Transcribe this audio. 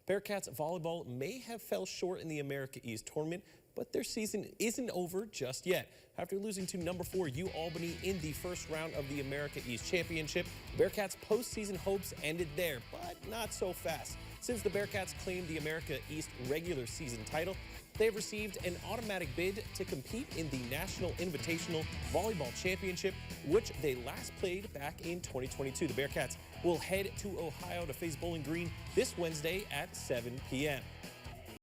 Bearcats Volleyball may have fell short in the America East tournament, but their season isn't over just yet. After losing to number 4 UAlbany in the first round of the America East Championship, Bearcats' postseason hopes ended there, but not so fast. Since the Bearcats claimed the America East regular season title, they have received an automatic bid to compete in the National Invitational Volleyball Championship, which they last played back in 2022. The Bearcats will head to Ohio to face Bowling Green this Wednesday at 7 p.m.